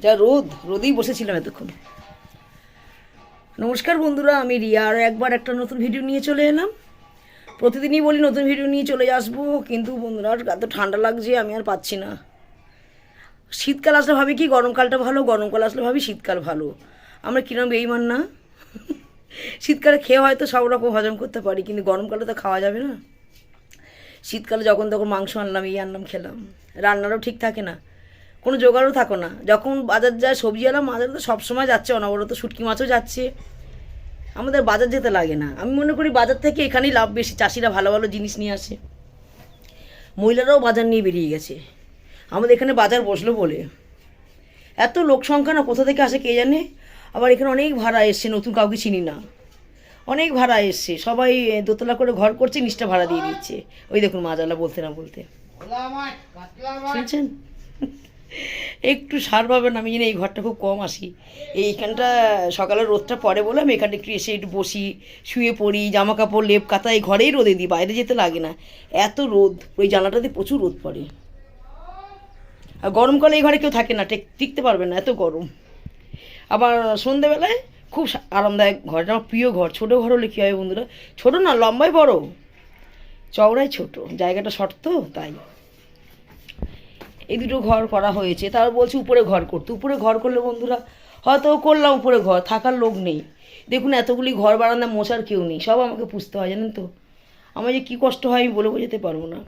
যা রোদ, রোদেই বসেছিলাম এতক্ষণ। নমস্কার বন্ধুরা, আমি রিয়া, আর একবার একটা নতুন ভিডিও নিয়ে চলে এলাম। প্রতিদিনই বলি নতুন ভিডিও নিয়ে চলে আসবো, কিন্তু বন্ধুরা এত ঠান্ডা লাগছে, আমি আর পাচ্ছি না। শীতকাল আসলে ভাবি কি গরমকালটা ভালো, গরমকাল আসলে ভাবি শীতকাল ভালো। আমরা কিরম বেইমান না? শীতকালে খেয়ে হয়তো সব রকম হজম করতে পারি, কিন্তু গরমকালে তো খাওয়া যাবে না। শীতকালে যখন তখন মাংস আনলাম, এই আনলাম, খেলাম। রান্নারও ঠিক থাকে না, কোনো জোগাড়ও থাকো না। যখন বাজার যায় সবজি আলাম, বাজারে তো সবসময় যাচ্ছে অনবরত, শুটকি মাছও যাচ্ছে। আমাদের বাজার যেতে লাগে না। আমি মনে করি বাজার থেকে এখানেই লাভ বেশি, চাষিরা ভালো ভালো জিনিস নিয়ে আসে। মহিলারাও বাজার নিয়ে বেরিয়ে গেছে আমাদের এখানে বাজার বসলো বলে। এত লোক সংখ্যা না, কোথা থেকে আসে কে জানে। আবার এখানে অনেক ভাড়া এসছে, নতুন কাউকে চিনি না, অনেক ভাড়া এসছে। সবাই দোতলা করে ঘর করছে, নিচটা ভাড়া দিয়ে দিচ্ছে। ওই দেখুন মাজালা বলতে না বলতে, শুনছেন? একটু সার পাবেন, আমি জানি এই ঘরটা খুব কম আসি। এইখানটা সকালে রোদটা পড়ে বলে আমি এখানটা একটু এসে একটু বসি, শুয়ে পড়ি, জামা কাপড় লেপ কাতা এই ঘরেই রোদে দিই, বাইরে যেতে লাগে না। এত রোদ, ওই জানলাটাতে প্রচুর রোদ পড়ে। আর গরমকালে এই ঘরে কেউ থাকে না, টিকতে পারবে না, এত গরম। আবার সন্ধেবেলায় খুব আরামদায়ক ঘর, আমার প্রিয় ঘর। ছোটো ঘর হলে কী হয় বন্ধুরা, ছোটো না, লম্বায় বড়, চওড়াই ছোট, জায়গাটা শর্ট তো তাই। এই দুটো ঘর করা হয়েছে, তার বলছি উপরে ঘর করতে। উপরে ঘর করলে বন্ধুরা হয়তো করলাম উপরে ঘর, থাকার লোক নেই। দেখুন এতগুলি ঘর বারান্দা, মোছার কেউ নেই, সব আমাকে পুষতে হয়, জানেন তো। আমার যে কী কষ্ট হয় আমি বলে বোঝাতে পারবো না।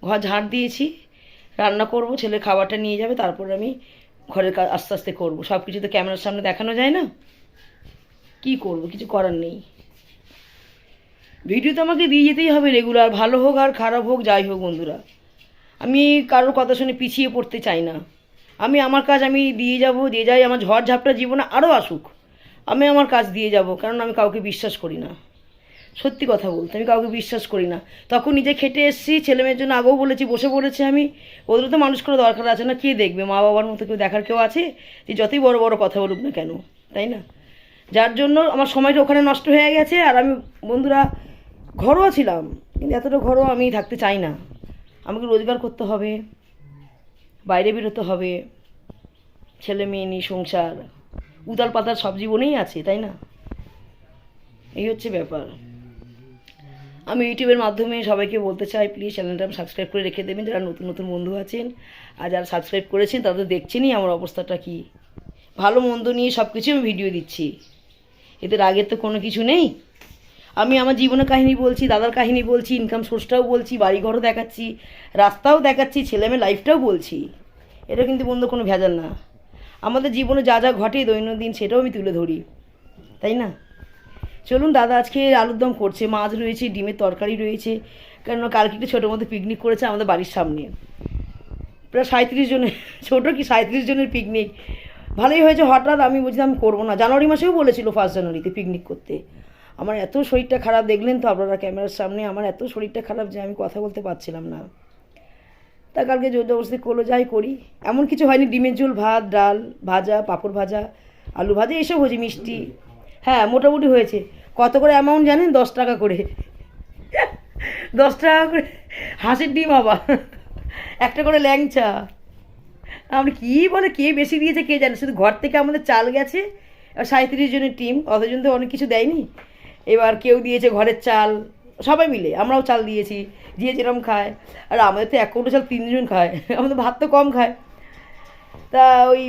ঘর ঝাড় দিয়েছি, রান্না করব, ছেলে খাবারটা নিয়ে যাবে, তারপর আমি ঘরের কাজ আস্তে আস্তে করবো। সব কিছু তো ক্যামেরার সামনে দেখানো যায় না, কি করব, কিছু করার নেই। ভিডিও তো আমাকে দিয়ে যেতেই হবে রেগুলার, ভালো হোক আর খারাপ হোক, যাই হোক বন্ধুরা। আমি কারোর কথা শুনে পিছিয়ে পড়তে চাই না। আমি আমার কাজ আমি দিয়ে যাব, দিয়ে যাই। আমার ঝড় ঝাপটা জীবনে আরও আসুক, আমি আমার কাজ দিয়ে যাব, কারণ আমি কাউকে বিশ্বাস করি না। সত্যি কথা বলতে আমি কাউকে বিশ্বাস করি না। তখন নিজে খেটে এসেছি, ছেলেমেয়ের জন্য আগেও বলেছি, বসে পড়েছি আমি। ওদের তো মানুষ করে দরকার আছে না, কে দেখবে? মা বাবার মতো কেউ দেখার কেউ আছে যে যতই বড় বড় কথা বলুক না কেন, তাই না? যার জন্য আমার সময়টা ওখানে নষ্ট হয়ে গেছে। আর আমি বন্ধুরা ঘরোয়া ছিলাম, কিন্তু এতটা ঘরোয়া আমি থাকতে চাই না। আমাকে রোজগার করতে হবে, বাইরে বেরোতে হবে, ছেলে মেয়ে নিয়ে সংসার, উতাল পাতাল সব জীবনেই আছে, তাই না? এই হচ্ছে ব্যাপার। আমি ইউটিউবের মাধ্যমে সবাইকে বলতে চাই, প্লিজ চ্যানেলটা সাবস্ক্রাইব করে রেখে দেবেন যারা নতুন নতুন বন্ধু আছেন। আর যারা সাবস্ক্রাইব করেছেন তারা তো দেখছেনই আমার অবস্থাটা কি। ভালো মন্দ নিয়ে সব কিছু আমি ভিডিও দিচ্ছি, এদের আগের তো কোনো কিছু নেই। আমি আমার জীবনের কাহিনী বলছি, দাদার কাহিনী বলছি, ইনকাম সোর্সটাও বলছি, বাড়িঘরও দেখাচ্ছি, রাস্তাও দেখাচ্ছি, ছেলেমেয়ে লাইফটাও বলছি। এটা কিন্তু বন্ধু কোনো ভেজাল না। আমাদের জীবনে যা যা ঘটে দৈনন্দিন, সেটাও আমি তুলে ধরি, তাই না? চলুন, দাদা আজকে আলুর দম করছে, মাছ রয়েছে, ডিমের তরকারি রয়েছে। কেননা কালকে একটু ছোটোর মধ্যে পিকনিক করেছে আমাদের বাড়ির সামনে, প্রায় 37 জনের, ছোটো কি 37 জনের পিকনিক। ভালোই হয়েছে। হঠাৎ আমি বুঝলাম আমি করবো না, জানুয়ারি মাসেও বলেছিল 1 জানুয়ারিতে পিকনিক করতে। আমার এত শরীরটা খারাপ, দেখলেন তো আপনারা ক্যামেরার সামনে, আমার এত শরীরটা খারাপ যে আমি কথা বলতে পারছিলাম না। তা কালকে জোর জবরদস্তি করলো, যাই করি। এমন কিছু হয়নি, ডিমের ঝোল, ভাত, ডাল, ভাজা, পাঁপড় ভাজা, আলু ভাজা, এসব হয়েছে, মিষ্টি। হ্যাঁ মোটামুটি হয়েছে। কত করে অ্যামাউন্ট জানেন? 10 টাকা করে। 10 টাকা করে হাঁসের ডিম, আবার একটা করে ল্যাংচা। আমরা কী বলে, কে বেশি দিয়েছে কে জানে। শুধু ঘর থেকে আমাদের চাল গেছে, 37 জনের টিম, অতজন তো অনেক কিছু দেয়নি। এবার কেউ দিয়েছে ঘরের চাল, সবাই মিলে আমরাও চাল দিয়েছি, যে যেরকম খায়। আর আমাদের তো 1 কৌটো চাল 3 জন খায়, আমাদের ভাত তো কম খায়। তা ওই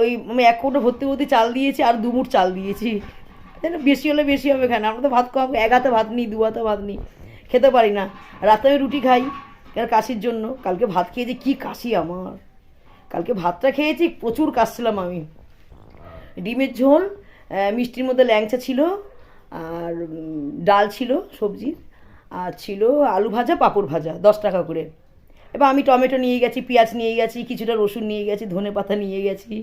ওই আমি 1 কৌটো ভর্তি ভর্তি চাল দিয়েছি, আর 2 মুঠ চাল দিয়েছি। তাই না? বেশি হলে বেশি হবে, খায় না, আমরা তো ভাত কম, 1 হাতে ভাত নিই, 2 হাতে ভাত নিই, খেতে পারি না। রাতে আমি রুটি খাই, কেন? কাশির জন্য। কালকে ভাত খেয়েছি, কী কাশি আমার! কালকে ভাতটা খেয়েছি, প্রচুর কাশছিলাম আমি। ডিমের ঝোল, মিষ্টির মধ্যে ল্যাংচা ছিল, আর ডাল ছিল সবজি, আর ছিল আলু ভাজা, পাঁপড় ভাজা, 10 টাকা করে। এবার আমি টমেটো নিয়ে গেছি, পেঁয়াজ নিয়ে গেছি, কিছুটা রসুন নিয়ে গেছি, ধনে পাতা নিয়ে গেছি।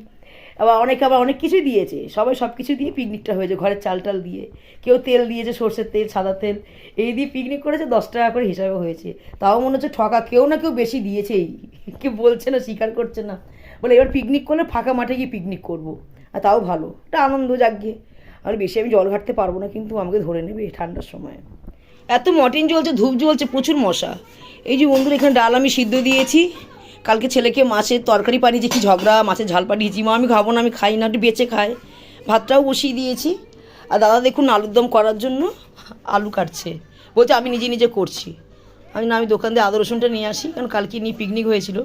আবার অনেক কিছুই দিয়েছে, সবাই সব কিছু দিয়ে পিকনিকটা হয়েছে, ঘরের চাল টাল দিয়ে। কেউ তেল দিয়েছে, সর্ষের তেল, সাদা তেল, এই দিয়ে পিকনিক করেছে। 10 টাকা করে হিসাবে হয়েছে। তাও মনে হচ্ছে ঠকা, কেউ না কেউ বেশি দিয়েছেই, কেউ বলছে না, স্বীকার করছে না। বলে এবার পিকনিক করলে ফাঁকা মাঠে গিয়ে পিকনিক করবো, আর তাও ভালো, এটা আনন্দ জাগিয়ে। আর বেশি আমি জল ঘাটতে পারবো না, কিন্তু আমাকে ধরে নেবে ঠান্ডার সময়। এত মর্টিন জ্বলছে, ধূপ জ্বলছে, প্রচুর মশা। এই যে বন্ধুরা, এখানে ডাল আমি সিদ্ধ দিয়েছি, কালকে ছেলেকে মাছের তরকারি পাঠিয়েছি, কি ঝগড়া, মাছের ঝাল পাঠিয়েছি। মা আমি খাবো না, আমি খাই না, একটু বেঁচে খায়। ভাতটাও বসিয়ে দিয়েছি। আর দাদা দেখুন আলুর দম করার জন্য আলু কাটছে, বলছে আমি নিজে নিজে করছি। আমি না, আমি দোকান দিয়ে আদা রসুনটা নিয়ে আসি, কারণ কালকে নিয়ে পিকনিক হয়েছিল,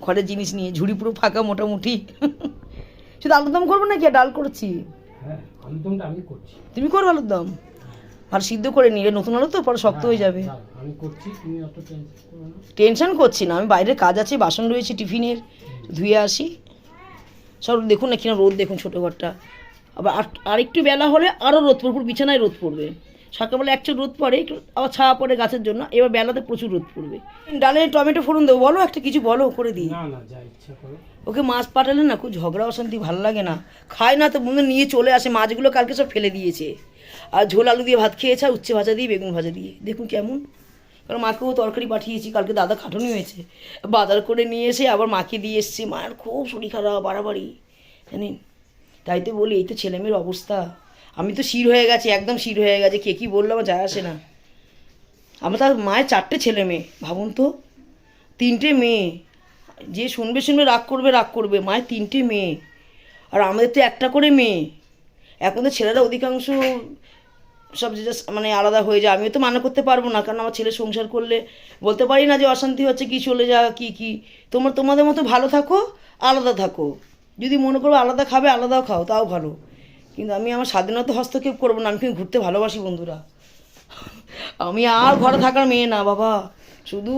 ঘরের জিনিস নিয়ে ঝুড়ি পুরো ফাঁকা মোটামুটি। শুধু আলুর দম করবো নাকি, আর ডাল করছি। হ্যাঁ, আলুর দমটা আমি করছি। তুমি করো আলুর দম? ভালো সিদ্ধ করে নিলে, নতুন আলু তো পরে শক্ত হয়ে যাবে। আমি করছি, তুমি অত টেনশন করো না। টেনশন করছি না, আমি বাইরের কাজ আছে, বাসন রয়েছে টিফিনের, ধুয়ে আসি সব। দেখুন না কিনা রোদ, দেখুন ছোটো ঘরটা। আবার আরেকটু বেলা হলে আরও রোদ পড়বে, বিছানায় রোদ পড়বে। সকালবেলা একটু রোদ পড়ে, একটু আবার ছায়া পড়ে গাছের জন্য, এবার বেলাতে প্রচুর রোদ পড়বে। ডালে টমেটো ফোড়ন দেবো, বলো একটা কিছু, বলো করে দিই। না না, যা ইচ্ছা করো। ওকে মাছ পাঠালে না, খুব ঝগড়া অশান্তি, ভালো লাগে না। খায় না তো বন্ধু, নিয়ে চলে আসে মাছগুলো, কালকে সব ফেলে দিয়েছে। আর ঝোল আলু দিয়ে ভাত খেয়েছে, আর উচ্ছে ভাজা দিয়ে বেগুন ভাজা দিয়ে, দেখুন কেমন। কারণ মাকেও তরকারি পাঠিয়েছি, কালকে দাদা খাটুনি হয়েছে, বাজার করে নিয়ে এসে আবার মাকে দিয়ে এসছে। মায়ের খুব শরীর খারাপ, বাড়াবাড়ি, জানেন। তাই তো বলি, এই তো ছেলেমেয়ের অবস্থা। আমি তো শির হয়ে গেছি, একদম শির হয়ে গেছে। কে কী বললো আমার যায় আসে না। আমার তার মায়ের 4টে ছেলে মেয়ে, ভাবুন তো, 3টে মেয়ে। যে শুনবে শুনবে, রাগ করবে রাগ করবে, মায়ের 3টে মেয়ে, আর আমাদের তো একটা করে মেয়ে। এখন তো ছেলেরা অধিকাংশ সব যে মানে আলাদা হয়ে যায়। আমিও তো মানা করতে পারবো না, কারণ আমার ছেলে সংসার করলে বলতে পারি না যে অশান্তি হচ্ছে, কি চলে যা, কি তোমাদের মতো ভালো থাকো, আলাদা থাকো। যদি মনে করো আলাদা খাবে, আলাদাও খাও, তাও ভালো। কিন্তু আমি আমার স্বাধীনতা হস্তক্ষেপ করবো না। আমি কিন্তু ঘুরতে ভালোবাসি বন্ধুরা। আমি আর ঘরে থাকার মেয়ে না বাবা। শুধু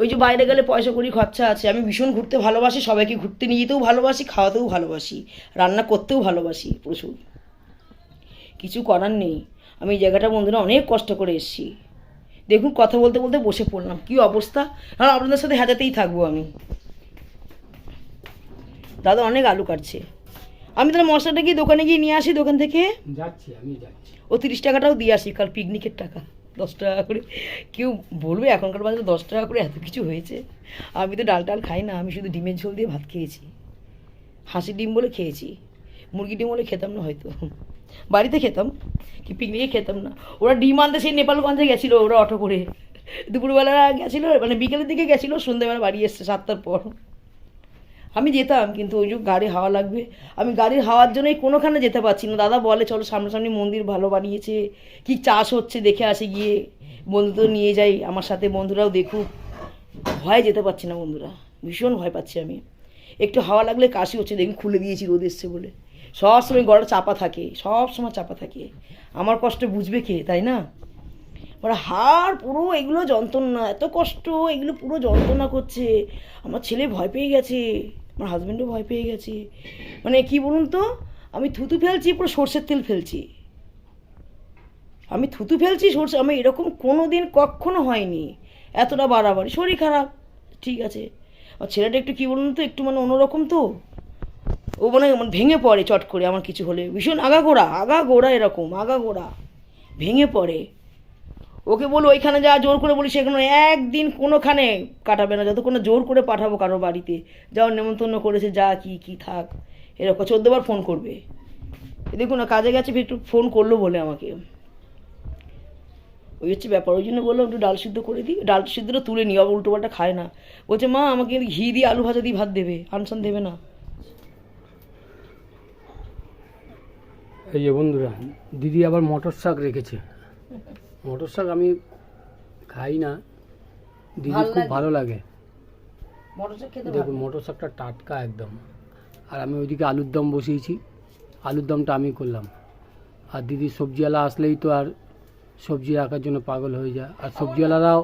ওই যে বাইরে গেলে পয়সা করি খরচা আছে। আমি ভীষণ ঘুরতে ভালোবাসি, সবাইকে ঘুরতে নিয়ে যেতেও ভালোবাসি, খাওয়াতেও ভালোবাসি, রান্না করতেও ভালোবাসি প্রচুর। কিছু করার নেই। আমি এই জায়গাটা বন্ধুরা অনেক কষ্ট করে এসেছি। দেখুন কথা বলতে বলতে বসে পড়লাম, কী অবস্থা। আর আপনাদের সাথে হাজাতেই থাকবো আমি। দাদা অনেক আলু কাটছে। আমি তাহলে মশলাটা গিয়ে দোকানে গিয়ে নিয়ে আসি, দোকান থেকে যাচ্ছি, আমি যাচ্ছি। ও 30 টাকাটাও দিয়ে আসি, কাল পিকনিকের টাকা 10 টাকা করে। কেউ বলবে এখনকার বাজারে 10 টাকা করে এত কিছু হয়েছে। আমি তো ডাল টাল খাই না, আমি শুধু ডিমের ঝোল দিয়ে ভাত খেয়েছি। হাঁসের ডিম বলে খেয়েছি, মুরগির ডিম বলে খেতাম না হয়তো, বাড়িতে খেতাম, কি পিকনিকে খেতাম না। ওরা ডিম আনতে সেই নেপালগঞ্জে গেছিলো, ওরা অটো করে দুপুরবেলা গেছিলো, মানে বিকেলের দিকে গেছিলো, সন্ধ্যেবেলা বাড়ি এসছে 7টার পর। আমি যেতাম, কিন্তু ওই যে গাড়ি হাওয়া লাগবে, আমি গাড়ির হাওয়ার জন্যই কোনোখানে যেতে পারছি না। দাদা বলে চলো সামনাসামনি মন্দির ভালো বানিয়েছে, কি চাষ হচ্ছে দেখে আসে গিয়ে, বন্ধুদের নিয়ে যাই আমার সাথে, বন্ধুরাও দেখুক। ভয় যেতে পারছি না বন্ধুরা, ভীষণ ভয় পাচ্ছি আমি। একটু হাওয়া লাগলে কাশি হচ্ছে, দেখুন খুলে দিয়েছি রোদ এসছে বলে। সব সময় গলাটা চাপা থাকে, সব সময় চাপা থাকে। আমার কষ্ট বুঝবে কে, তাই না? ওরা হাড় পুরো এগুলো যন্ত্রণা, এত কষ্ট, এগুলো পুরো যন্ত্রণা করছে। আমার ছেলে ভয় পেয়ে গেছে, আমার হাজব্যান্ডও ভয় পেয়ে গেছে। মানে কি বলুন তো, আমি থুতু ফেলছি, পুরো সর্ষের তেল ফেলছি। আমি থুতু ফেলছি সর্ষে, আমি এরকম কোনো দিন কখনো হয়নি, এতটা বাড়াবাড়ি। শরীর খারাপ, ঠিক আছে। আর ছেলেটা একটু কী বলুন তো, একটু মানে অন্যরকম তো, ও মানে ভেঙে পড়ে চট করে আমার কিছু হলে, ভীষণ আগাগোড়া এরকম আগাগোড়া ভেঙে পড়ে। ওকে বলো ওইখানে যা, জোর করে বলি সেখানে একদিন কোনোখানে কাটাবে না, যতক্ষণ না জোর করে পাঠাবো কারোর বাড়িতে। যাও নেমন্তন্ন করেছে, যা কি থাক, এরকম 14 বার ফোন করবে। দেখুন না কাজে গেছে, একটু ফোন করলো বলে আমাকে, ওই হচ্ছে ব্যাপার। ওই জন্য বললাম একটু ডাল সিদ্ধ করে দিই, ডাল সিদ্ধটা তুলে নিই, আবার উল্টোপাল্টা খায় না। বলছে মা আমাকে ঘি দিয়ে আলু ভাজা দিয়ে ভাত দেবে, আনসান দেবে না। এই যে বন্ধুরা, দিদি আবার মটর শাক রেখেছে। মটর শাক আমি খাই না, দিদি খুব ভালো লাগে। দেখুন মটর শাকটা টাটকা একদম। আর আমি ওইদিকে আলুর দম বসিয়েছি, আলুর দমটা আমি করলাম। আর দিদি সবজিওয়ালা আসলেই তো আর সবজি রাখার জন্য পাগল হয়ে যায়। আর সবজিওয়ালারাও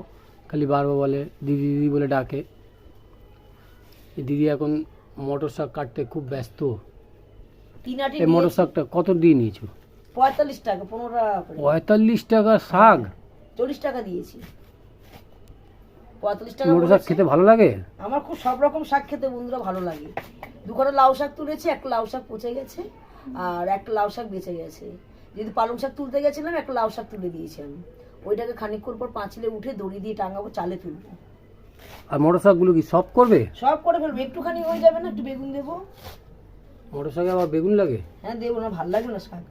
খালি বারবার বলে দিদি দিদি বলে ডাকে। দিদি এখন মটর শাক কাটতে খুব ব্যস্ত। এই মটর শাকটা কত দিয়ে নিয়েছো? 45 টাকা, 15 টাকা করে। 45 টাকা শাক? 40 টাকা দিয়েছি। 45 টাকা। মটর শাক খেতে ভালো লাগে? আমার খুব সব রকম শাক খেতে বন্ধুরা ভালো লাগে। দুখানা লাউ শাক তুলেছি, একটা লাউ শাক পচে গেছে, আর একটা লাউ শাক বেঁচে গেছে। যদি পালং শাক তুলতে গেছিলাম, একটা লাউ শাক তুলে দিয়েছি আমি। ওইটাকে খানিকক্ষণ পর পাঁচিলে উঠে দড়ি দিয়ে টাঙাবো, চালে তুলবো। আর মটর শাকগুলো কি সব করবে? সব করে ফেলবো, একটুখানি হয়ে যাবে না, একটু বেগুন দেবো। মটর শাকে আবার বেগুন লাগে? হ্যাঁ দেবো, না ভালো লাগবে না শাক।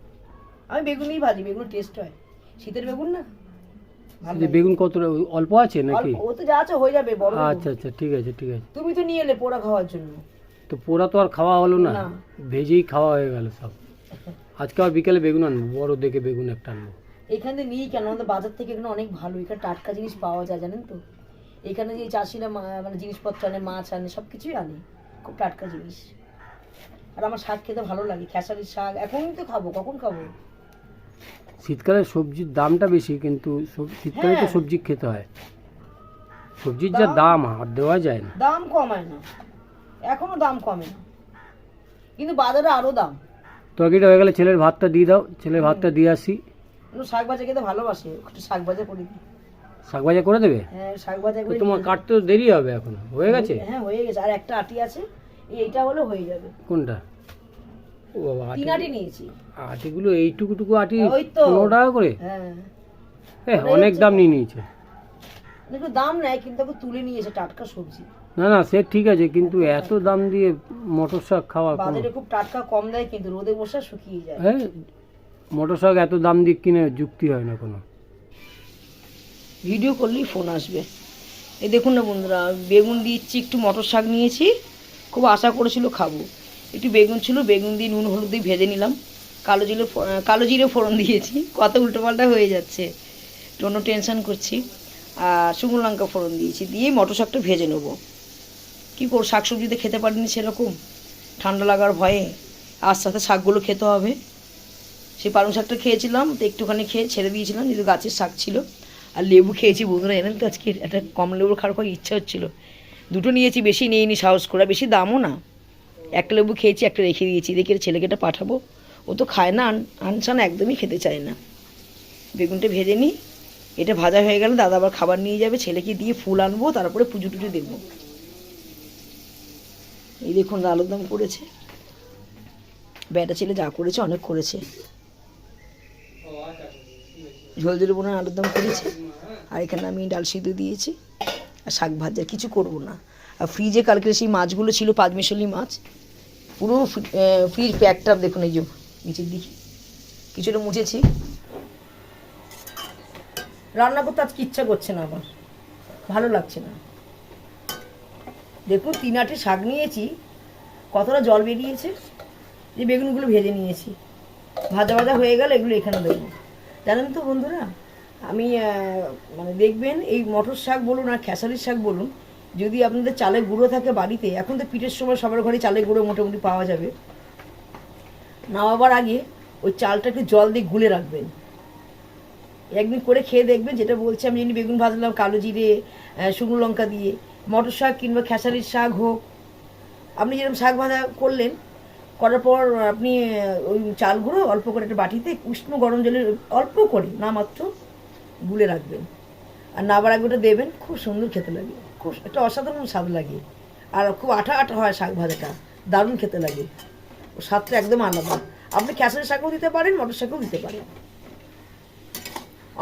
আমি বেগুনই ভাজি, বেগুন টেস্ট হয়, শীতের বেগুন না। ভালো যে লাগে। বেগুন কত অল্প আছে নাকি? ও তো যা আছে হয়ে যাবে বড় বেগুন। আচ্ছা আচ্ছা, ঠিক আছে ঠিক আছে। তুমি তো নিয়ে এলে পোড়া খাওয়ার জন্য। তো পোড়া তো আর খাওয়া হলো না, না। ভেজেই খাওয়া হয়ে গেল সব। আজকে আর বিকেলে বেগুন আনবো, বড় দেখে বেগুন একটা আনবো। এখানে নিই কেন, আমাদের বাজার থেকে এখানে অনেক ভালো, এখানে টাটকা জিনিস পাওয়া যায় জানেন তো। এখানে যে চাষিরা মানে জিনিসপত্র আনে, মাছ আনে, সব কিছুই আনে, খুব টাটকা জিনিস। আর আমার শাক খেতে ভালো লাগে, খেসারির শাক। এখনই তো খাবো, কখন খাবো? শীতকালে সবজির দামটা বেশি, কিন্তু শীতকালে তো হ্যাঁ। সবজি খেতে হয়। সবজির যা দাম আর দেওয়া যায় না। দাম কমায় না, এখনো দাম কমে না, কিন্তু বাজারে আরো দাম। তরকারিটা হয়ে গেলে ছেলের ভাতটা দিয়ে দাও, ছেলের ভাতটা দিয়ে আসি। কিন্তু শাক ভাজা খেতে ভালোবাসে, একটু শাক ভাজা করে দিই। শাক ভাজা করে দেবে? হ্যাঁ, শাক ভাজা তো করে তোমার দিই। কাটতে তো দেরি হবে, এখন হয়ে গেছে? হ্যাঁ হয়ে গেছে, আর একটা আটি আছে, এইটা হলে হয়ে যাবে। কোনটা? ও বাবা, তিন আটি নিয়েছি। আটিগুলো এইটুকুটুকু আটি ওই তো। 15 টাকা করে? হ্যাঁ, অনেক দাম নিয়ে নিয়েছে। একটু দাম নেয়, কিন্তু এখন তুলে নিয়েছে টাটকা সবজি। না না, সে ঠিক আছে, কিন্তু এত দাম দিয়ে মটর শাক খাওয়া কোনো... বাজারে খুব টাটকা কম দেয়, কিন্তু রোদে বসে শুকিয়ে যায়। হ্যাঁ, মটর শাক এত দাম দিয়ে কিনে যুক্তি হয় না কোনো। ভিডিও করলেই ফোন আসবে। এই দেখুন না বন্ধুরা, বেগুন দিচ্ছি, একটু মটর শাক নিয়েছি, খুব আশা করেছিল খাবো। একটু বেগুন ছিল, বেগুন দিয়ে নুন হলুদ দিয়ে ভেজে নিলাম। কালো জিরে ফোড়ন দিয়েছি, কত উল্টোপাল্টা হয়ে যাচ্ছে, জন্য টেনশন করছি। আর শুকনো লঙ্কা ফোড়ন দিয়েছি, দিয়ে মটর শাকটা ভেজে নেবো। কী করবো, শাক সবজিতে খেতে পারিনি সেরকম, ঠান্ডা লাগার ভয়ে। আস্তে আস্তে শাকগুলো খেতে হবে। সেই পালং শাকটা খেয়েছিলাম, তো একটুখানি খেয়ে ছেড়ে দিয়েছিলাম, যেহেতু গাছের শাক ছিল। আর লেবু খেয়েছি বন্ধুরা, জানেন তো আজকে একটা কম লেবু খাওয়ার খুব ইচ্ছা হচ্ছিল, দুটো নিয়েছি, বেশি নিইনি সাহস করে, বেশি দামও না। একটা লেবু খেয়েছি, একটা রেখে দিয়েছি, দেখে ছেলেকে এটা পাঠাবো। ও তো খায় না, আনসান একদমই খেতে চায় না। বেগুনটা ভেজে নিই, এটা ভাজা হয়ে গেলে দাদা আবার খাবার নিয়ে যাবে, ছেলেকে দিয়ে ফুল আনবো, তারপরে পুজো টুজো দেবো। এই দেখুন আলুর দম করেছে, বেটা ছেলে যা করেছে অনেক করেছে। ঝোল ঝোল বোনা আলুর দম করেছে, আর এখানে আমি ডাল সিদ্ধ দিয়েছি, আর শাক ভাজা, কিছু করব না। আর ফ্রিজে কালকে সেই মাছগুলো ছিল, পাঁচমিশালি মাছ, পুরো ফ্রিজ প্যাকটা দেখুন, এই যে নিচের দিকে কিছুটা মুছেছি। রান্না করতে আজকে ইচ্ছা করছে না, আমার ভালো লাগছে না। দেখুন 3 আটি শাক নিয়েছি, কতটা জল বেরিয়েছে। যে বেগুনগুলো ভেজে নিয়েছি, ভাজা ভাজা হয়ে গেল, এগুলো এখানে দেবো। জানেন তো বন্ধুরা, আমি মানে দেখবেন এই মটর শাক বলুন আর খেসারির শাক বলুন, যদি আপনাদের চালের গুঁড়ো থাকে বাড়িতে, এখন তো পিঠের সময় সবার ঘরে চালের গুঁড়ো মোটামুটি পাওয়া যাবে, নামাবার আগে ওই চালটা একটু জল দিয়ে গুলে রাখবেন। একদিন করে খেয়ে দেখবেন, যেটা বলছি আমি, যেমনি বেগুন ভাজলাম কালো জিরে শুকনো লঙ্কা দিয়ে, মটর শাক কিংবা খেসারির শাক হোক, আপনি যেরকম শাক ভাজা করলেন, করার পর আপনি ওই চাল গুঁড়ো অল্প করে একটা বাটিতে উষ্ণ গরম জলে অল্প করে না মাত্র গুলে রাখবেন, আর নাবার আগে ওটা দেবেন, খুব সুন্দর খেতে লাগে, খুব একটা অসাধারণ স্বাদ লাগে। আর খুব আঠা আঠা হয় শাক ভাজাটা, দারুণ খেতে লাগে, ও স্বাদটা একদম আলাদা। আপনি খেসারির শাকও দিতে পারেন, মটর শাকও দিতে পারেন,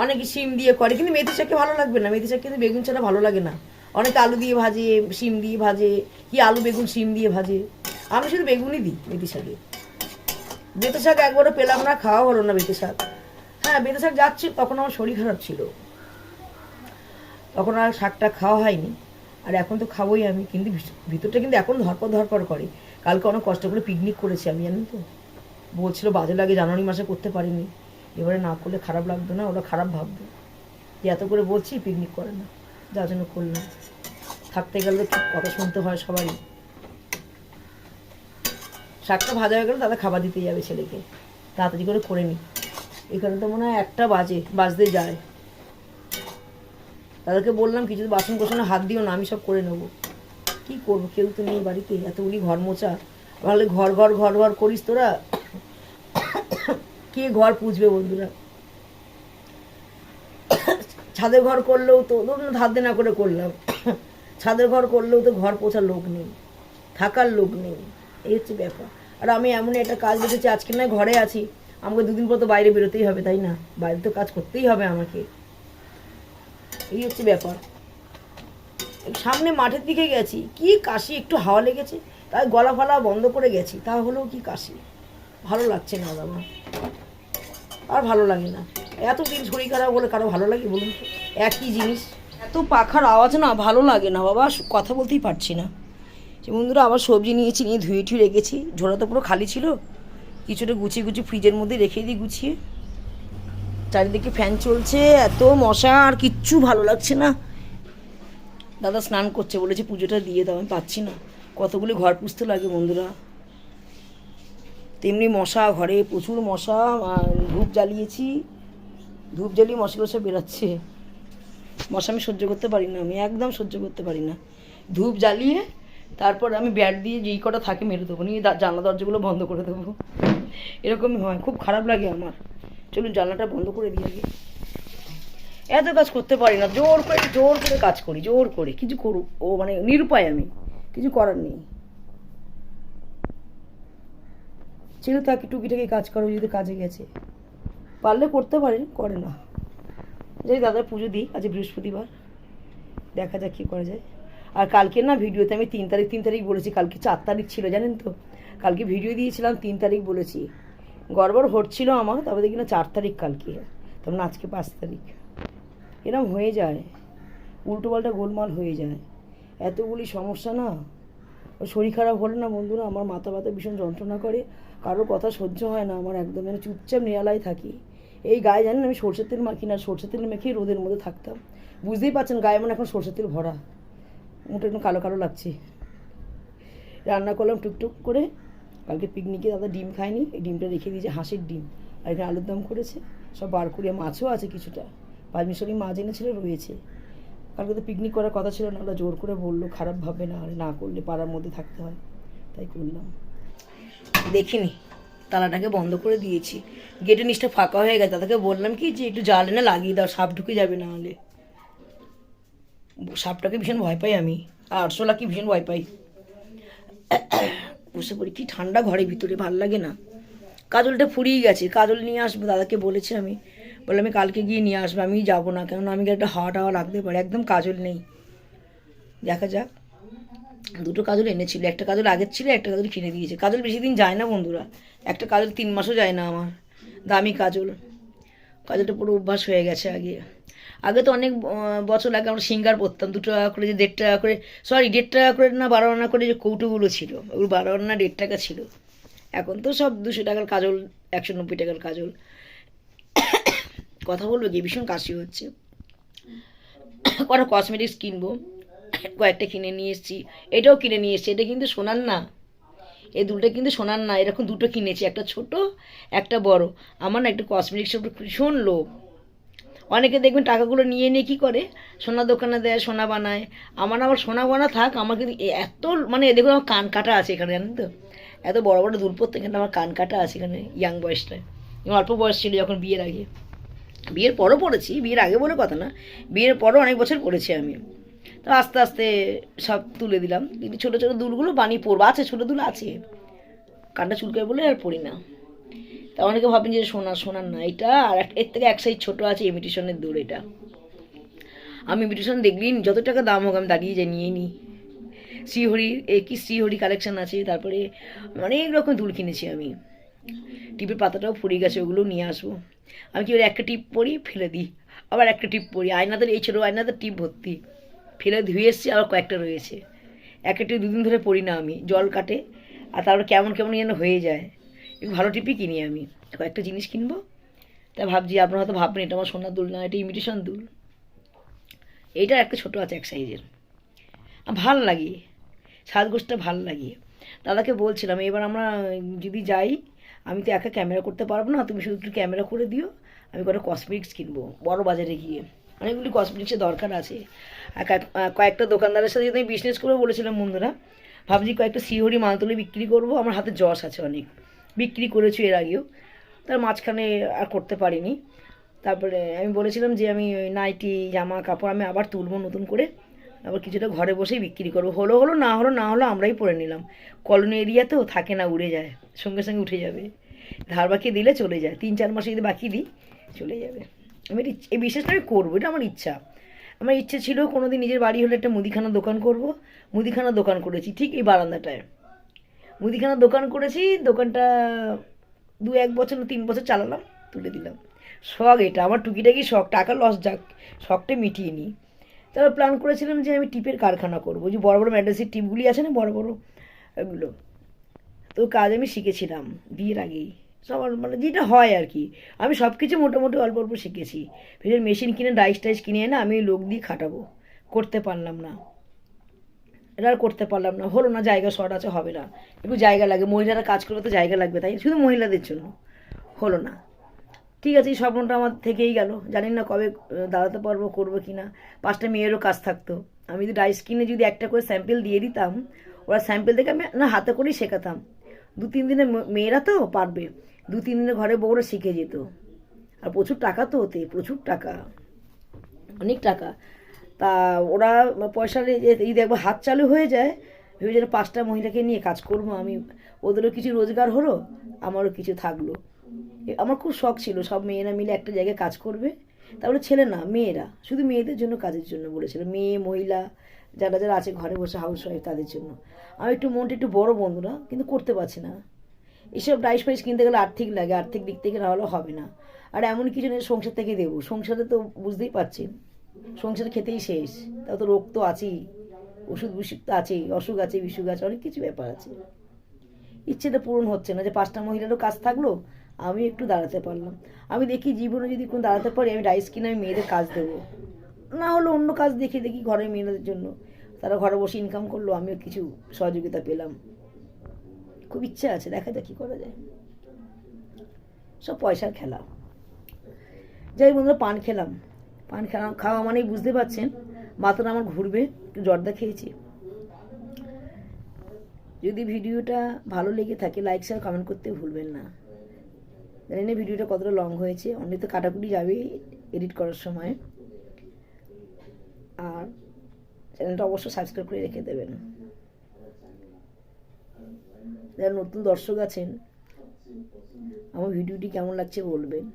অনেকে শিম দিয়ে করে, কিন্তু মেথি শাকে ভালো লাগবে না, মেথি শাক কিন্তু বেগুন ছাড়া ভালো লাগে না। অনেকে আলু দিয়ে ভাজে, শিম দিয়ে ভাজে, কি আলু বেগুন শিম দিয়ে ভাজে, আমি শুধু বেগুনই দিই মেথি শাকে। বেতে শাক একবারও পেলাম না, খাওয়া হলো না বেতে শাক। হ্যাঁ, বেতে শাক যাচ্ছি, তখন আমার শরীর খারাপ ছিল, তখন আর শাকটা খাওয়া হয়নি। আর এখন তো খাবোই আমি, কিন্তু ভিতরটা কিন্তু এখন ধরপড় করে। কালকে অনেক কষ্ট করে পিকনিক করেছি আমি, জানেন তো, বলছিল বাজে লাগে, জানুয়ারি মাসে করতে পারিনি, এবারে না করলে খারাপ লাগতো না, ওরা খারাপ ভাবতো যে এত করে বলছি পিকনিক করে না, যার জন্য করলাম। থাকতে গেলে তো কথা শুনতে হয় সবারই। শাকটা ভাজা হয়ে গেলে দাদা খাবার দিতে যাবে ছেলেকে, তাড়াতাড়ি করে নিই। এখানে তো মনে হয় 1টা বাজতে যায়। দাদাকে বললাম কিছু বাসন কোসনে হাত দিও না, আমি সব করে নেবো। কি করবো, কেউ তো নেই বাড়িতে, এতগুলি ঘর মোছা, ভালো ঘর করিস তোরা, কে ঘর পুছবে বন্ধুরা। ছাদের ঘর করলেও তো ধরুন ধার দেনা করে করলাম, ছাদের ঘর করলেও তো ঘর পোছার লোক নেই, থাকার লোক নেই, এই হচ্ছে ব্যাপার। আর আমি এমন একটা কাজ দেখেছি, আজকে নয় ঘরে আছি, আমাকে 2 দিন পর তো বাইরে বেরোতেই হবে, তাই না, বাইরে তো কাজ করতেই হবে আমাকে, এই হচ্ছে ব্যাপার। সামনে মাঠের দিকে গেছি, কি কাশি, একটু হাওয়া লেগেছে, তাই গলা ফলা বন্ধ করে গেছি, তা হলেও কি কাশি, ভালো লাগছে না দাদা, আর ভালো লাগে না। এতদিন শরীর খারাপ বলে কারো ভালো লাগে বলুন তো? একই জিনিস, এত পাখার আওয়াজ না ভালো লাগে না বাবা, কথা বলতেই পারছি না। যে বন্ধুরা আবার সবজি নিয়েছি, নিয়ে ধুয়ে টুয়ে রেখেছি, ঝোড়া তো পুরো খালি ছিল, কিছুটা গুছিয়ে গুছিয়ে ফ্রিজের মধ্যে রেখে দিই গুছিয়ে। চারিদিকে ফ্যান চলছে, এত মশা, আর কিচ্ছু ভালো লাগছে না। দাদা স্নান করছে, বলেছে পুজোটা দিয়ে দাও, আমি পাচ্ছি না, কতগুলি ঘর পুষতে লাগে বন্ধুরা। তেমনি মশা ঘরে, প্রচুর মশা। ধূপ জ্বালিয়েছি, ধূপ জ্বালিয়ে মশাগুলো সব বেরাচ্ছে। মশা আমি সহ্য করতে পারি না, আমি একদম সহ্য করতে পারি না। ধূপ জ্বালিয়ে তারপর আমি ব্যাট দিয়ে যেই কটা থাকে মেরে দেবো, নিয়ে জানলা দরজাগুলো বন্ধ করে দেবো। এরকমই হয়, খুব খারাপ লাগে আমার। চলুন জানলাটা বন্ধ করে দিয়ে আগে। এত কাজ করতে পারি না, জোর করে কাজ করি, জোর করে কিছু করুক ও, মানে নিরুপায় আমি, কিছু করার নেই। ছেলে তাকে টুকিটাকি কাজ করো, যদি কাজে গেছে পারলে করতে পারে, করে না। যাই দাদা পুজো দিই, আজ বৃহস্পতিবার, দেখা যাক কী করা যায়। আর কালকে না ভিডিওতে আমি 3 তারিখ বলেছি, কালকে 4 তারিখ ছিল জানেন তো। কালকে ভিডিও দিয়েছিলাম 3 তারিখ বলেছি, গড়বড় হচ্ছিল আমার, তারপরে দেখি না 4 তারিখ কালকে, তখন আজকে 5 তারিখ। এরম হয়ে যায়, উল্টোপাল্টা গোলমাল হয়ে যায়, এতগুলি সমস্যা না। ওই শরীর খারাপ হলে না বন্ধুরা আমার মাথা ব্যথা ভীষণ যন্ত্রণা করে, কারোর কথা সহ্য হয় না আমার, একদম মানে চুপচাপ নিরালায় থাকি। এই গায়ে জানেন আমি সরষের তেল মাখি না, সরষের তেল মেখেই রোদের মধ্যে থাকতাম। বুঝতেই পারছেন গায়ে মানে এখন সরষের তেল ভরা, মুখটা একদম কালো কালো লাগছে। রান্না করলাম টুকটুক করে। কালকে পিকনিকে দাদা ডিম খায়নি, এই ডিমটা রেখে দিয়েছে, হাঁসের ডিম, আর এখানে আলুর দম করেছে, সব বার করিয়ে, মাছও আছে কিছুটা, পাঁচমিশালি মাছ এনেছিল রয়েছে। কালকে তো পিকনিক করার কথা ছিল না, ওরা জোর করে বললো, খারাপ ভাববে না, আর না করলে পাড়ার মধ্যে থাকতে হয়, তাই করলাম। দেখিনি, তালাটাকে বন্ধ করে দিয়েছি, গেটের নিচটা ফাঁকা হয়ে গেছে। দাদাকে বললাম কি যে একটু জাল এনে লাগিয়ে দাও, সাপ ঢুকে যাবে না হলে। সাপটাকে ভীষণ ভয় পাই আমি, আর আরশোলাকে ভীষণ ভয় পাই। বসে পড়ি, কি ঠান্ডা ঘরের ভিতরে, ভাল লাগে না। কাজলটা ফুরিয়ে গেছে, কাজল নিয়ে আসবো, দাদাকে বলেছি আমি, বলে আমি কালকে গিয়ে নিয়ে আসবো, আমি যাবো না, কেননা আমি একটা হাওয়া টাওয়া লাগতে পারে, একদম কাজল নেই। দেখা যাক, দুটো কাজল এনেছিল, একটা কাজল আগের ছিল, একটা কাজল কিনে দিয়েছে। কাজল বেশি দিন যায় না বন্ধুরা, একটা কাজল 3 মাসও যায় না আমার, দামি কাজল। কাজলটা পুরো অভ্যাস হয়ে গেছে। আগে আগে তো অনেক বছর আগে আমরা সিঙ্গার পরতাম, 2 টাকা করে, যে 1.5 টাকা করে, সরি 1.5 টাকা করে না 12 আনা করে যে কৌটোগুলো ছিল, ওগুলো 12 আনা 1.5 টাকা ছিল। এখন তো সব 200 টাকার কাজল, 190 টাকার কাজল। কথা বলবো কি, ভীষণ কাশি হচ্ছে। কটা কসমেটিক্স কিনবো, কয়েকটা কিনে নিয়ে এসেছি, এটাও কিনে নিয়ে এসেছি, এটা কিন্তু সোনার না, এই দুটো কিন্তু সোনার না, এরকম দুটো কিনেছি, একটা ছোট একটা বড়। আমার না একটু কসমেটিক্সের উপর ভীষণ লোভ। অনেকে দেখবেন টাকাগুলো নিয়ে নিয়ে কী করে, সোনা দোকানে দেয়, সোনা বানায়। আমার আবার সোনা বানা থাক, আমার কিন্তু এত, মানে দেখুন আমার কান কাটা আছে এখানে, জানেন তো, এত বড় বড় দুল পড়তে, এখানে আমার কান কাটা আছে এখানে, ইয়াং বয়সটায়। অল্প বয়স ছিল যখন, বিয়ের আগে, বিয়ের পরও পড়েছি, বিয়ের আগে বলে কথা না, বিয়ের পরও অনেক বছর পড়েছি আমি। তো আস্তে আস্তে সব তুলে দিলাম, কিন্তু ছোটো ছোটো দুলগুলো বানিয়ে পরবো, আছে ছোটো দুল আছে, কানটা চুলকায় বলে আর পড়ি না। তা অনেকে ভাবেন যে সোনার না, এটা আর এর থেকে এক সাইজ ছোটো আছে ইমিটেশনের দুল। এটা আমি ইমিটেশন দেখলেই যত টাকা দাম হোক আমি দাঁড়িয়ে যাই, নিয়ে নিই। শ্রীহরির কি শ্রীহরি কালেকশান আছে, তারপরে অনেক রকম দুল কিনেছি আমি। টিপের পাতাটাও ফুরিয়ে গেছে, ওগুলোও নিয়ে আসবো। আমি কি একটা টিপ পরি ফেলে দিই, আবার একটা টিপ পরি, আয়নাদের এই ছোটো আয়নাদের টিপ ভর্তি, ফেলে ধুয়ে এসছি, আবার কয়েকটা রয়েছে। একটা টিপ 2 দিন ধরে পরি না আমি, জল কাটে, আর তারপরে কেমন কেমন যেন হয়ে যায়। একটু ভালো টিপই কিনি আমি, কয়েকটা জিনিস কিনবো। তাই ভাবছি, আপনারা হয়তো ভাববেন এটা আমার সোনার দুল না, এটা ইমিটেশন দুল। এইটার একটা ছোটো আছে এক সাইজের, ভাল লাগে, সাজগোজটা ভাল লাগে। দাদাকে বলছিলাম এবার আমরা যদি যাই, আমি তো একা ক্যামেরা করতে পারবো না, তুমি শুধু একটু ক্যামেরা করে দিও, আমি কটা কসমেটিক্স কিনবো বড় বাজারে গিয়ে, অনেকগুলি কসমেটিক্সের দরকার আছে। আর কয়েকটা দোকানদারের সাথে যদি আমি বিজনেস করে বলেছিলাম বন্ধুরা, ভাবছি কয়েকটা শ্রীহরি মালতলি বিক্রি করবো, আমার হাতে যশ আছে অনেক, বিক্রি করেছি এর আগেও, তার মাঝখানে আর করতে পারিনি। তারপরে আমি বলেছিলাম যে আমি নাইটি জামা কাপড় আমি আবার তুলবো নতুন করে, আবার কিছুটা ঘরে বসেই বিক্রি করবো, হলো না হলো আমরাই পরে নিলাম। কলোনি এরিয়াতেও থাকে না, উড়ে যায়, সঙ্গে সঙ্গে উঠে যাবে, ধার বাকি দিলে চলে যায়, 3-4 মাসে যদি বাকি দিই চলে যাবে। আমি এই বিশেষটা আমি করবো, এটা আমার ইচ্ছা। আমার ইচ্ছে ছিল কোনোদিন নিজের বাড়ি হলে একটা মুদিখানা দোকান করব। মুদিখানা দোকান করেছি ঠিক এই বারান্দাটায়, মুদিখানা দোকান করেছি। দোকানটা 2-1 বছর 3 বছর চালালাম, তুলে দিলাম। শখ এটা আমার, টুকিটাকি শখ, টাকা লস যাক, শখটা মিটিয়ে নিই। তারপর প্ল্যান করেছিলাম যে আমি টিপের কারখানা করবো, যে বড় বড় ম্যাড্রাসের টিপগুলি আছে না, বড় বড় ওগুলো। তো কাজ আমি শিখেছিলাম বিয়ের আগেই, সবার মানে যেটা হয় আর কি। আমি সব কিছু মোটামুটি অল্প অল্প শিখেছি। ফের মেশিন কিনে ডাইস টাইস কিনে এনে আমি লোক দিয়ে খাটাবো, করতে পারলাম না। এটা আর করতে পারলাম না, হলো না, জায়গা শর্ট আছে, হবে না। একটু জায়গা লাগে, মহিলারা কাজ করবে তো জায়গা লাগবে, তাই শুধু মহিলাদের জন্য হলো না। ঠিক আছে, এই স্বপ্নটা আমার থেকেই গেল, জানি না কবে দাঁড়াতে পারবো, করবো কি না। 5টা মেয়েরও কাজ থাকতো, আমি যদি ডাইস কিনে যদি একটা করে স্যাম্পেল দিয়ে দিতাম, ওরা স্যাম্পেল দেখে আমি না হাতে করেই শেখাতাম। 2-3 দিনে মেয়েরা তো পারবে, 2-3 দিনে ঘরে বউরা শিখে যেত। আর প্রচুর টাকা তো ওতে, প্রচুর টাকা, অনেক টাকা। তা ওরা পয়সার যদি একবার হাত চালু হয়ে যায়, ভেবে যেন 5টা মহিলাকে নিয়ে কাজ করবো আমি, ওদেরও কিছু রোজগার হলো, আমারও কিছু থাকলো। আমার খুব শখ ছিল সব মেয়েরা মিলে একটা জায়গায় কাজ করবে। তারপরে ছেলে না, মেয়েরা, শুধু মেয়েদের জন্য কাজের জন্য বলেছিল, মেয়ে মহিলা যারা যারা আছে ঘরে বসে হাউস ওয়াইফ, তাদের জন্য। আমি একটু মনটা একটু বড় বন্ধুরা, কিন্তু করতে পারছি না। এসব ডাইস ফাইস কিনতে গেলে আর্থিক লাগে, আর্থিক দিক থেকে না হলে হবে না। আর এমন কিছু নেই সংসার থেকে দেবো, সংসারে তো বুঝতেই পারছেন, সংসার খেতেই শেষ। তাও তো রোগ তো আছেই, ওষুধ বিসুখ তো আছেই, অসুখ আছে, বিসুখ আছে, অনেক কিছু ব্যাপার আছে। ইচ্ছেটা পূরণ হচ্ছে না যে 5টা মহিলারও কাজ থাকলো, আমি একটু দাঁড়াতে পারলাম। আমি দেখি জীবনে যদি কোনো দাঁড়াতে পারি, আমি ডাইস কিনে আমি মেয়েদের কাজ দেবো, না হলে অন্য কাজ দেখি দেখি ঘরের মেয়েদের জন্য। তারা ঘরে বসে ইনকাম করলো, আমিও কিছু সহযোগিতা পেলাম। খুব ইচ্ছা আছে, দেখা যাক কী করা যায়। সব পয়সার খেলা। যাই বন্ধুরা, পান খেলাম, পান খেলাম, খাওয়া মানেই বুঝতে পারছেন মাথাটা আমার ঘুরবে, একটু জর্দা খেয়েছি। যদি ভিডিওটা ভালো লেগে থাকে, লাইক শেয়ার কমেন্ট করতে ভুলবেন না। জানি না ভিডিওটা কতটা লং হয়েছে, অনেক তো কাটাকুটি যাবেই এডিট করার সময়। আর চ্যানেলটা অবশ্যই সাবস্ক্রাইব করে রেখে দেবেন। যারা নতুন দর্শক আছেন, আমার ভিডিওটি কেমন লাগছে বলবেন।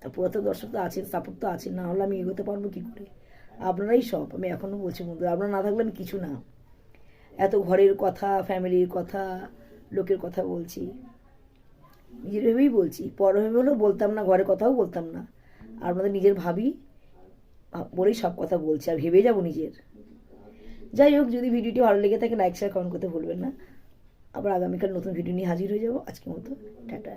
আর পুরাতন দর্শক তো আছেন, সাপোর্ট তো আছেন, না হলে আমি এগোতে পারবো কী করে। আপনারাই সব, আমি এখনও বলছি বন্ধু, আপনারা না থাকলে আমি কিছু না। এত ঘরের কথা, ফ্যামিলির কথা, লোকের কথা বলছি, নিজের ভেবেই বলছি, পর ভেবে হলেও বলতাম না, ঘরের কথাও বলতাম না। আর আপনাদের নিজের ভাবি বলেই সব কথা বলছি, আর ভেবে যাবো নিজের। যাই হোক, যদি ভিডিওটি ভালো লেগে থাকে লাইক শেয়ার কমেন্ট করতে ভুলবেন না। আবার আগামীকাল নতুন ভিডিও নিয়ে হাজির হয়ে যাবো। আজকের মতো টাটা।